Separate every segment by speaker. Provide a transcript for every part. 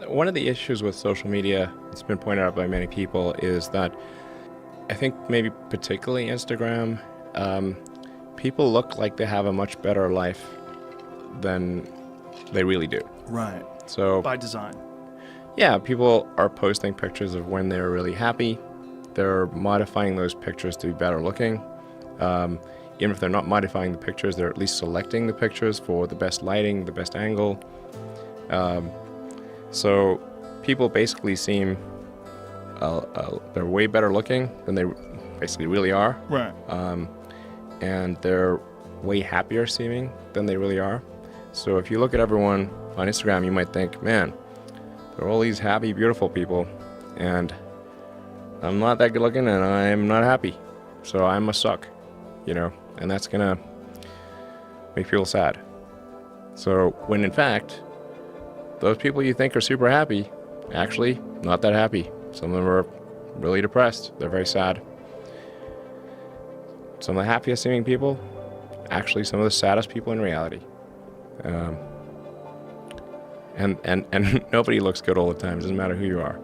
Speaker 1: One of the issues with social media, it's been pointed out by many people, is that I think maybe particularly Instagram, people look like they have a much better life than they really do.
Speaker 2: Right.
Speaker 1: So
Speaker 2: By design.
Speaker 1: yeah, people are posting pictures of when they're really happy. They're modifying those pictures to be better looking. Even if they're not modifying the pictures, they're at least selecting the pictures for the best lighting, the best angle. So people basically seem they're way better looking than they basically really are.
Speaker 2: Right.
Speaker 1: And they're way happier seeming than they really are. So if you look at everyone on Instagram, you might think, man, there are all these happy, beautiful people, and I'm not that good looking and I'm not happy. So I must suck, and that's gonna make people sad. So when in fact, those people you think are super happy, actually not that happy. Some of them are really depressed. They're very sad. Some of the happiest seeming people, actually some of the saddest people in reality. And nobody looks good all the time. It doesn't matter who you are.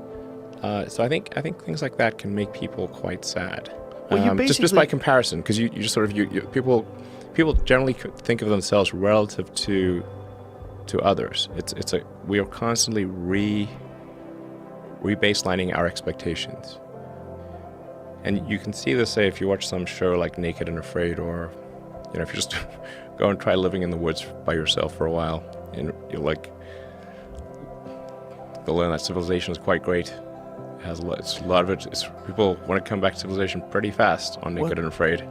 Speaker 1: So I think things like that can make people quite sad.
Speaker 2: Well,
Speaker 1: just by comparison, because you just sort of people generally think of themselves relative to others. We are constantly rebaselining our expectations. And you can see this, say, if you watch some show like Naked and Afraid, or if you just go and try living in the woods by yourself for a while, and you'll learn that civilization is quite great. It has a lot of it. People want to come back to civilization pretty fast on Naked and Afraid.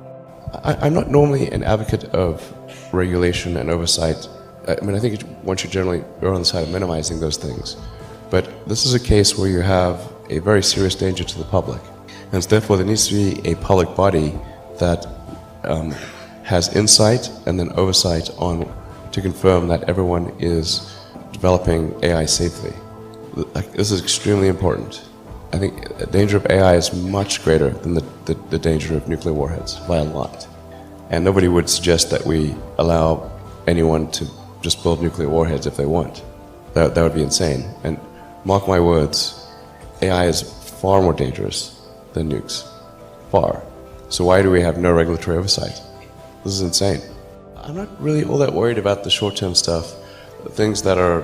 Speaker 3: I'm not normally an advocate of regulation and oversight. I mean, I think one should generally err on the side of minimizing those things. But this is a case where you have a very serious danger to the public. And so therefore, there needs to be a public body that has insight and then oversight to confirm that everyone is developing AI safely. This is extremely important. I think the danger of AI is much greater than the danger of nuclear warheads by a lot. And nobody would suggest that we allow anyone to just build nuclear warheads if they want. That would be insane. And mark my words, AI is far more dangerous than nukes. Far. So why do we have no regulatory oversight? This is insane. I'm not really all that worried about the short-term stuff. Things that are...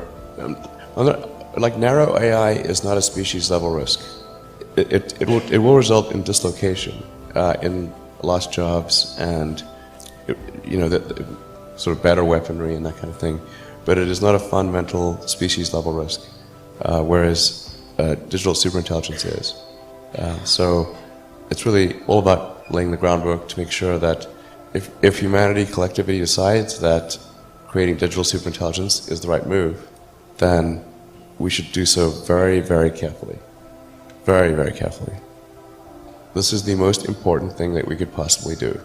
Speaker 3: like narrow AI is not a species-level risk. It will result in dislocation, in lost jobs, and the sort of better weaponry and that kind of thing. But it is not a fundamental species-level risk, whereas digital superintelligence is. So it's really all about laying the groundwork to make sure that if humanity collectively decides that creating digital superintelligence is the right move, then we should do so very, very carefully. Very, very carefully. This is the most important thing that we could possibly do.